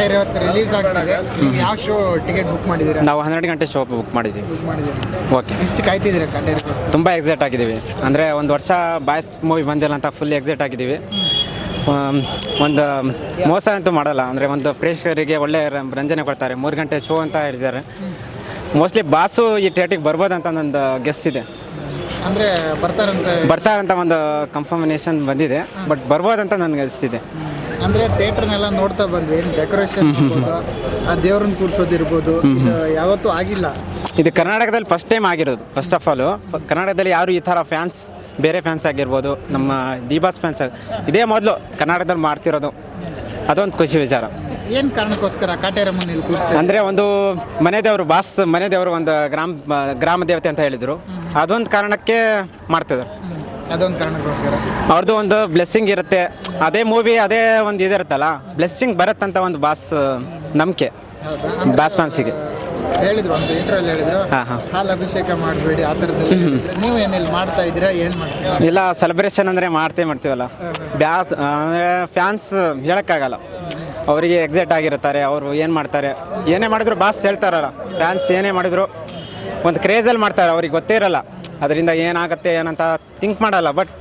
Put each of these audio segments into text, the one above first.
ಕಾಟೇರಿ ಇವತ್ತು ರಿಲೀಸ್ ಆಗ್ತದೆ. ನೀವು ಯಾವ ಶೋ ಟಿಕೆಟ್ ಬುಕ್ ಮಾಡಿದ್ದೀರಾ? ನಾವು 12 ಗಂಟೆ ಶೋ ಬುಕ್ ಮಾಡಿದ್ದೀವಿ. ಓಕೆ. ಎಷ್ಟು ಕಾಯ್ತಿದ್ದೀರಾ ಕಾಟೇರಿ? ತುಂಬ ಎಕ್ಸೈಟ್ ಆಗಿದ್ದೀವಿ. ಅಂದರೆ ಒಂದು ವರ್ಷ ಬಾಯ್ಸ್ ಮೂವಿ ಬಂದಿಲ್ಲ ಅಂತ ಫುಲ್ ಎಕ್ಸೈಟ್ ಆಗಿದ್ದೀವಿ. ಒಂದು ಮೋಸ ಅಂತೂ ಮಾಡಲ್ಲ. ಅಂದರೆ ಒಂದು ಪ್ರೇಕ್ಷಕರಿಗೆ ಒಳ್ಳೆ ರಂಜನೆ ಕೊಡ್ತಾರೆ. 3 ಗಂಟೆ ಶೋ ಅಂತ ಹೇಳಿದ್ದಾರೆ. ಮೋಸ್ಟ್ಲಿ ಬಾಸು ಈ ಥಿಯೇಟ್ರಿಗೆ ಬರ್ಬೋದಂತ ನಂದು ಗೆಸ್ ಇದೆ. ಅಂದರೆ ಬರ್ತಾರಂತ ಒಂದು ಕನ್ಫರ್ಮೇಷನ್ ಬಂದಿದೆ. ಬಟ್ ಬರ್ಬೋದಂತ ನನಗೆ ಗೆಸ್ ಇದೆ. ಅಂದರೆ ಥಿಯೇಟ್ರನ್ನೆಲ್ಲ ನೋಡ್ತಾ ಬಂದ್ವಿ. ಏನು ಡೆಕೋರೇಷನ್ ಆ ದೇವ್ರನ್ನ ಕೂರಿಸೋದಿರ್ಬೋದು, ಯಾವತ್ತೂ ಆಗಿಲ್ಲ. ಇದು ಕರ್ನಾಟಕದಲ್ಲಿ ಫಸ್ಟ್ ಟೈಮ್ ಆಗಿರೋದು. ಫಸ್ಟ್ ಆಫ್ ಆಲು ಕರ್ನಾಟಕದಲ್ಲಿ ಯಾರು ಈ ಥರ ಫ್ಯಾನ್ಸ್, ಬೇರೆ ಫ್ಯಾನ್ಸ್ ಆಗಿರ್ಬೋದು, ನಮ್ಮ ಡಿ ಬಾಸ್ ಫ್ಯಾನ್ಸ್ ಇದೇ ಮೊದಲು ಕರ್ನಾಟಕದಲ್ಲಿ ಮಾಡ್ತಿರೋದು. ಅದೊಂದು ಖುಷಿ ವಿಚಾರ. ಏನು ಕಾರಣಕ್ಕೋಸ್ಕರ ಕಾಟೇರಮ್ಮನ ಇಲ್ಲಿ ಕೂರಿಸ್ತಾರೆ? ಅಂದರೆ ಒಂದು ಮನೆ ದೇವರು, ಬಾಸ್ ಮನೆ ದೇವರು, ಒಂದು ಗ್ರಾಮ ದೇವತೆ ಅಂತ ಹೇಳಿದರು. ಅದೊಂದು ಕಾರಣಕ್ಕೆ ಮಾಡ್ತಿದ್ದಾರೆ. ಅದೊಂದು ಕಾರಣಕ್ಕೋಸ್ಕರ ಅವ್ರದ್ದು ಒಂದು ಬ್ಲೆಸ್ಸಿಂಗ್ ಇರುತ್ತೆ. ಅದೇ ಮೂವಿ ಅದೇ ಒಂದು ಇದಿರುತ್ತಲ್ಲ, ಬ್ಲೆಸ್ಸಿಂಗ್ ಬರುತ್ತಂತ ಒಂದು ಬಾಸ್ ನಂಬಿಕೆ ಬಾಸ್ ಫ್ಯಾನ್ಸಿಗೆ ಹೇಳಿದ್ರು. ಒಂದು ಇಂಟರ್ವ್ಯೂ ಹೇಳಿದ್ರು, ಹಾಲು ಅಭಿಷೇಕ ಮಾಡಬೇಡಿ ಆ ಥರದಲ್ಲಿ. ನೀವು ಏನಿಲ್ಲ ಮಾಡ್ತಾ ಇದ್ದೀರಾ? ಏನು ಮಾಡ್ತೀರಾ? ಇಲ್ಲ, ಸೆಲೆಬ್ರೇಷನ್ ಅಂದರೆ ಮಾಡ್ತೀವಲ್ಲ. ಅಂದರೆ ಫ್ಯಾನ್ಸ್ ಹೇಳೋಕ್ಕಾಗಲ್ಲ. ಅವರಿಗೆ ಎಕ್ಸೈಟ್ ಆಗಿರ್ತಾರೆ. ಅವರು ಏನು ಮಾಡ್ತಾರೆ, ಏನೇ ಮಾಡಿದ್ರು ಬಾಸ್ ಹೇಳ್ತಾರಲ್ಲ, ಫ್ಯಾನ್ಸ್ ಏನೇ ಮಾಡಿದ್ರು ಒಂದು ಕ್ರೇಜಲ್ಲಿ ಮಾಡ್ತಾರೆ. ಅವ್ರಿಗೆ ಗೊತ್ತೇ ಇರಲ್ಲ ಅದರಿಂದ ಏನಾಗುತ್ತೆ ಏನಂತ ಥಿಂಕ್ ಮಾಡಲ್ಲ. ಬಟ್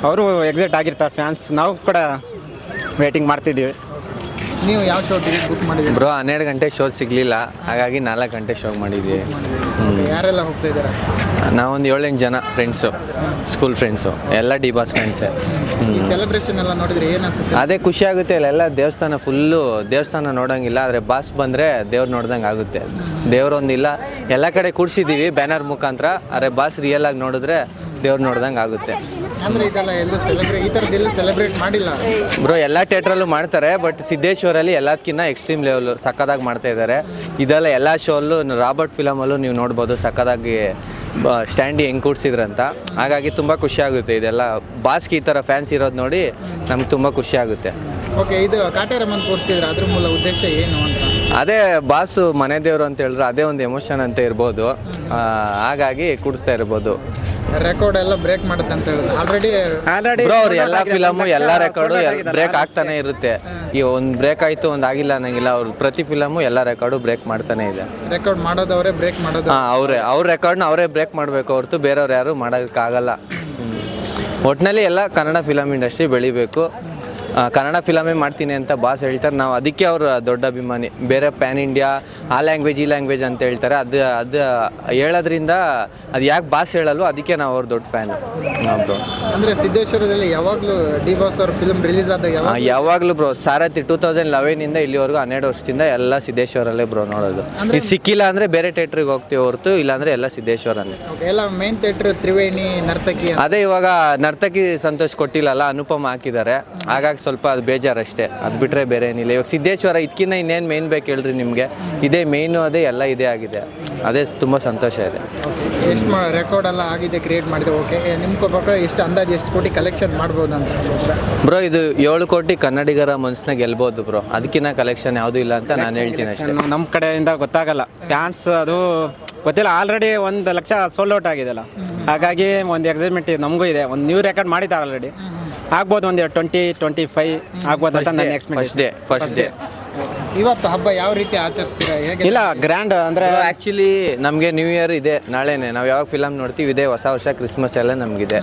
ಅವರು ಎಕ್ಸೈಟ್ ಆಗಿರ್ತಾರೆ ಫ್ಯಾನ್ಸ್. ನಾವು ಕೂಡ ವೇಟಿಂಗ್ ಮಾಡ್ತಿದ್ದೀವಿ. ನೀವು ಯಾವ ಶೋ ಬುಕ್ ಮಾಡಿದ್ದೀರಿ? ಬ್ರೋ 12 ಗಂಟೆ ಶೋ ಸಿಗಲಿಲ್ಲ, ಹಾಗಾಗಿ 4 ಗಂಟೆ ಶೋ ಮಾಡಿದ್ವಿ. ಯಾರೆಲ್ಲ ಹೋಗ್ತಾ ಇದ್ದಾರೆ? ನಾವೊಂದು 7-8 ಜನ ಫ್ರೆಂಡ್ಸು, ಸ್ಕೂಲ್ ಫ್ರೆಂಡ್ಸು, ಎಲ್ಲ ಡಿ ಬಾಸ್ ಫ್ರೆಂಡ್ಸೇ. ಸೆಲೆಬ್ರೇಷನ್ ಎಲ್ಲ ನೋಡಿದ್ರೆ ಏನು ಅನ್ಸುತ್ತೆ? ಅದೇ ಖುಷಿ ಆಗುತ್ತೆ. ಅಲ್ಲೆಲ್ಲ ದೇವಸ್ಥಾನ ಫುಲ್ಲು, ದೇವಸ್ಥಾನ ನೋಡೋಂಗಿಲ್ಲ, ಆದರೆ ಬಾಸ್ ಬಂದರೆ ದೇವ್ರು ನೋಡ್ದಂಗೆ ಆಗುತ್ತೆ. ದೇವ್ರೊಂದಿಲ್ಲ, ಎಲ್ಲ ಕಡೆ ಕೂಡಿಸಿದ್ದೀವಿ ಬ್ಯಾನರ್ ಮುಖಾಂತರ, ಆದರೆ ಬಾಸ್ ರಿಯಲ್ ಆಗಿ ನೋಡಿದ್ರೆ ದೇವ್ರು ನೋಡ್ದಂಗೆ ಆಗುತ್ತೆ. ಅಂದರೆ ಇದೆಲ್ಲ ಎಲ್ಲೂ ಈ ಥರದ್ದೆಲ್ಲೂ ಸೆಲೆಬ್ರೇಟ್ ಮಾಡಿಲ್ಲ ಬ್ರೋ. ಎಲ್ಲ ಥಿಯೇಟ್ರಲ್ಲೂ ಮಾಡ್ತಾರೆ, ಬಟ್ ಸಿದ್ದೇಶ್ವರಲ್ಲಿ ಎಲ್ಲದಕ್ಕಿಂತ ಎಕ್ಸ್ಟ್ರೀಮ್ ಲೆವೆಲ್ ಸಕ್ಕದಾಗಿ ಮಾಡ್ತಾ ಇದ್ದಾರೆ. ಇದೆಲ್ಲ ಎಲ್ಲ ಶೋಲ್ಲೂ, ರಾಬರ್ಟ್ ಫಿಲಮಲ್ಲೂ ನೀವು ನೋಡ್ಬೋದು ಸಕ್ಕದಾಗಿ ಸ್ಟ್ಯಾಂಡಿ ಹೆಂಗೆ ಕೂಡ್ಸಿದ್ರಂತ. ಹಾಗಾಗಿ ತುಂಬ ಖುಷಿ ಆಗುತ್ತೆ. ಇದೆಲ್ಲ ಬಾಸ್ಗೆ ಈ ಥರ ಫ್ಯಾನ್ಸ್ ಇರೋದು ನೋಡಿ ನಮ್ಗೆ ತುಂಬ ಖುಷಿ ಆಗುತ್ತೆ. ಓಕೆ, ಇದು ಕಾಟೇರಮ್ಮನ ಕೂರಿಸ್ತಿದ್ರೆ ಅದ್ರ ಮೂಲ ಉದ್ದೇಶ ಏನು ಅಂತ? ಅದೇ ಬಾಸು ಮನೆ ದೇವರು ಅಂತ ಹೇಳಿದ್ರು, ಅದೇ ಒಂದು ಎಮೋಷನ್ ಅಂತ ಇರ್ಬೋದು. ಹಾಗಾಗಿ ಕೂಡಿಸ್ತಾ ಇರ್ಬೋದು. ರೆಕಾರ್ಡ್ ಎಲ್ಲ ಬ್ರೇಕ್ ಮಾಡುತ್ತೆ ಅಂತ ಹೇಳಿದ್ರು ಆಲ್ರೆಡಿ. ಬ್ರೋ, ಅವ್ರು ಎಲ್ಲ ಫಿಲಮು, ಎಲ್ಲ ರೆಕಾರ್ಡು ಬ್ರೇಕ್ ಆಗ್ತಾನೆ ಇರುತ್ತೆ. ಈ ಒಂದು ಬ್ರೇಕ್ ಆಯಿತು, ಒಂದು ಆಗಿಲ್ಲ ಅನ್ನಂಗಿಲ್ಲ. ಅವ್ರು ಪ್ರತಿ ಫಿಲಮು ಎಲ್ಲ ರೆಕಾರ್ಡು ಬ್ರೇಕ್ ಮಾಡ್ತಾನೆ ಇದೆ. ರೆಕಾರ್ಡ್ ಮಾಡೋದವರೇ ಬ್ರೇಕ್ ಮಾಡೋದು. ಅವ್ರ ರೆಕಾರ್ಡ್ನ ಅವರೇ ಬ್ರೇಕ್ ಮಾಡಬೇಕು ಹೊರತು ಬೇರೆಯವ್ರು ಯಾರು ಮಾಡೋಕ್ಕಾಗಲ್ಲ. ಒಟ್ಟಿನಲ್ಲಿ ಎಲ್ಲ ಕನ್ನಡ ಫಿಲಮ್ ಇಂಡಸ್ಟ್ರಿ ಬೆಳಿಬೇಕು. ಕನ್ನಡ ಫಿಲಮೇ ಮಾಡ್ತೀನಿ ಅಂತ ಬಾಸ್ ಹೇಳ್ತಾರೆ. ನಾವು ಅದಕ್ಕೆ ಅವ್ರ ದೊಡ್ಡ ಅಭಿಮಾನಿ. ಬೇರೆ ಪ್ಯಾನ್ ಇಂಡಿಯಾ, ಆ ಲ್ಯಾಂಗ್ವೇಜ್ ಈ ಲ್ಯಾಂಗ್ವೇಜ್ ಅಂತ ಹೇಳ್ತಾರೆ. ಅದು ಹೇಳೋದ್ರಿಂದ ಅದು ಯಾಕೆ ಬಾಸ್ ಹೇಳಲ್ವೋ ಅದಕ್ಕೆ ನಾವು ಅವ್ರ ದೊಡ್ಡ ಫ್ಯಾನು. ಬ್ರೋ, ಅಂದರೆ ಸಿದ್ದೇಶ್ವರದಲ್ಲಿ ಯಾವಾಗಲೂ ಡಿ ಬಾಸ್ ಅವ್ರ ಫಿಲ್ಮ್ ರಿಲೀಸ್ ಆದಾಗ ಯಾವಾಗಲೂ ಬ್ರೋ, ಸಾರಥಿ 2011 ಇಲ್ಲಿವರೆಗೂ 12 ವರ್ಷದಿಂದ ಎಲ್ಲ ಸಿದ್ದೇಶ್ವರಲ್ಲೇ ಬ್ರೋ ನೋಡೋದು. ಇದು ಸಿಕ್ಕಿಲ್ಲ ಅಂದರೆ ಬೇರೆ ಥಿಯೇಟ್ರಿಗೆ ಹೋಗ್ತೀವಿ ಹೊರತು, ಇಲ್ಲಾಂದರೆ ಎಲ್ಲ ಸಿದ್ದೇಶ್ವರಲ್ಲೇ. ಎಲ್ಲ ಮೇನ್ ಥಿಯೇಟ್ರ್ ತ್ರಿವೇಣಿ, ನರ್ತಕಿ. ಅದೇ ಇವಾಗ ನರ್ತಕಿ ಸಂತೋಷ್ ಕೊಟ್ಟಿಲ್ಲಲ್ಲ, ಅನುಪಮ ಹಾಕಿದ್ದಾರೆ. ಹಾಗಾಗಿ ಸ್ವಲ್ಪ ಅದು ಬೇಜಾರಷ್ಟೇ. ಅದು ಬಿಟ್ಟರೆ ಬೇರೆ ಏನಿಲ್ಲ. ಇವಾಗ ಸಿದ್ದೇಶ್ವರ ಇದಕ್ಕಿಂತ ಇನ್ನೇನು ಮೇನ್ ಬೇಕು ಹೇಳ್ರಿ ನಿಮಗೆ? ಇದೇ ಮೇಯ್ನು, ಅದೇ ಎಲ್ಲ ಇದೇ ಆಗಿದೆ. ಅದೇ ತುಂಬ ಸಂತೋಷ ಇದೆ. ಎಷ್ಟು ರೆಕಾರ್ಡ್ ಎಲ್ಲ ಆಗಿದೆ, ಕ್ರಿಯೇಟ್ ಮಾಡಿದೆ. ಓಕೆ, ನಿಮ್ಮ ಪ್ರಕಾರ ಎಷ್ಟು ಅಂದಾಜು ಎಷ್ಟು ಕೋಟಿ ಕಲೆಕ್ಷನ್ ಮಾಡ್ಬೋದು ಅಂತ? ಬ್ರೋ, ಇದು 7 ಕೋಟಿ ಕನ್ನಡಿಗರ ಮನಸ್ಸನ್ನ ಗೆಲ್ಬೋದು ಬ್ರೋ. ಅದಕ್ಕಿಂತ ಕಲೆಕ್ಷನ್ ಯಾವುದೂ ಇಲ್ಲ ಅಂತ ನಾನು ಹೇಳ್ತೀನಿ ಅಷ್ಟೇ. ನಮ್ಮ ಕಡೆಯಿಂದ ಗೊತ್ತಾಗಲ್ಲ. ಫ್ಯಾನ್ಸ್ ಅದು ಗೊತ್ತಿಲ್ಲ. ಆಲ್ರೆಡಿ 1 ಲಕ್ಷ ಸೋಲ್ಡ್ ಔಟ್ ಆಗಿದೆಲ್ಲ. ಹಾಗಾಗಿ ಒಂದು ಎಕ್ಸೈಟ್ಮೆಂಟ್ ನಮಗೂ ಇದೆ. ಒಂದು ನ್ಯೂ ರೆಕಾರ್ಡ್ ಮಾಡಿದ್ದಾರೆ ಆಲ್ರೆಡಿ. ಆಗ್ಬೋದು, ಒಂದು 20-25 ಆಗ್ಬೋದು ಅಂತ ನನ್ನ ಎಕ್ಸ್ಪೆಕ್ಟೇಷನ್. ಫಸ್ಟ್ ಡೇ ಇವತ್ತು ಹಬ್ಬ ಯಾವ ರೀತಿ ಆಚರಿಸ್ತೀರಾ? ಇಲ್ಲ, ಗ್ರ್ಯಾಂಡ್ ಅಂದರೆ ಆ್ಯಕ್ಚುಲಿ ನಮಗೆ ನ್ಯೂ ಇಯರ್ ಇದೆ ನಾಳೆನೇ. ನಾವು ಯಾವಾಗ ಫಿಲಮ್ ನೋಡ್ತೀವಿ ಇದೇ ಹೊಸ ವರ್ಷ, ಕ್ರಿಸ್ಮಸ್ ಎಲ್ಲ ನಮಗಿದೆ.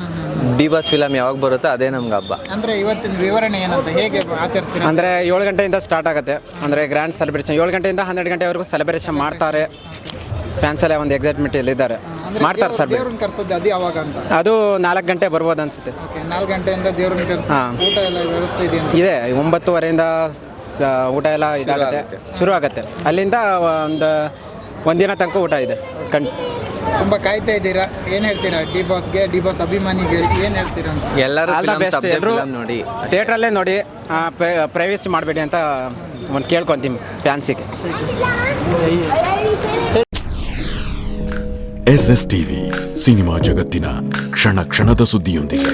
ಡಿ ಬಾಸ್ ಫಿಲಮ್ ಯಾವಾಗ ಬರುತ್ತೋ ಅದೇ ನಮ್ಗೆ ಹಬ್ಬ. ಅಂದರೆ ಇವತ್ತಿನ ವಿವರಣೆ ಏನಂತ, ಹೇಗೆ ಆಚರಿಸ್ತೀರಾ? ಅಂದರೆ 7 ಗಂಟೆಯಿಂದ ಸ್ಟಾರ್ಟ್ ಆಗುತ್ತೆ. ಅಂದರೆ ಗ್ರ್ಯಾಂಡ್ ಸೆಲೆಬ್ರೇಷನ್ 7 ಗಂಟೆಯಿಂದ 12 ಗಂಟೆವರೆಗೂ ಸೆಲೆಬ್ರೇಷನ್ ಮಾಡ್ತಾರೆ. ಫ್ಯಾನ್ಸ್ ಎಲ್ಲ ಒಂದು ಎಕ್ಸೈಟ್ಮೆಂಟ್ ಇದ್ದಾರೆ, ಮಾಡ್ತಾರೆ ಸರ್. ದೇವ್ರನ್ನ ಕರ್ಸೋದು ಅದು ಯಾವಾಗ ಅಂತ? ಅದು 4 ಗಂಟೆ ಬರ್ಬೋದು ಅನ್ಸುತ್ತೆ. 4 ಗಂಟೆಯಿಂದ ದೇವ್ರನ್ನ ಕರ್ಸಿ ಊಟ ಎಲ್ಲ ವ್ಯವಸ್ಥೆ ಇದೆ? 9:30ರಿಂದ ಊಟ ಎಲ್ಲ ಇದಾಗುತ್ತೆ, ಶುರು ಆಗುತ್ತೆ. ಅಲ್ಲಿಂದ ಒಂದಿನ ತನಕ ಊಟ ಇದೆ. ತುಂಬ ಕಾಯ್ತಾ ಇದ್ದೀರಾ? ಏನು ಹೇಳ್ತೀರಾ ಡಿ ಬಾಸ್ಗೆ, ಡಿ ಬಾಸ್ ಅಭಿಮಾನಿಗೆ ಏನು ಹೇಳ್ತೀರಾ? ಎಲ್ಲರೂ ನೋಡಿ, ಥಿಯೇಟ್ರಲ್ಲೇ ನೋಡಿ, ಪ್ರೈವೇಸಿ ಮಾಡಬೇಡಿ ಅಂತ ಒಂದು ಕೇಳ್ಕೊತೀವಿ ಫ್ಯಾನ್ಸಿಗೆ. SS TV ಸಿನಿಮಾ ಜಗತ್ತಿನ ಕ್ಷಣ ಕ್ಷಣದ ಸುದ್ದಿಯೊಂದಿಗೆ.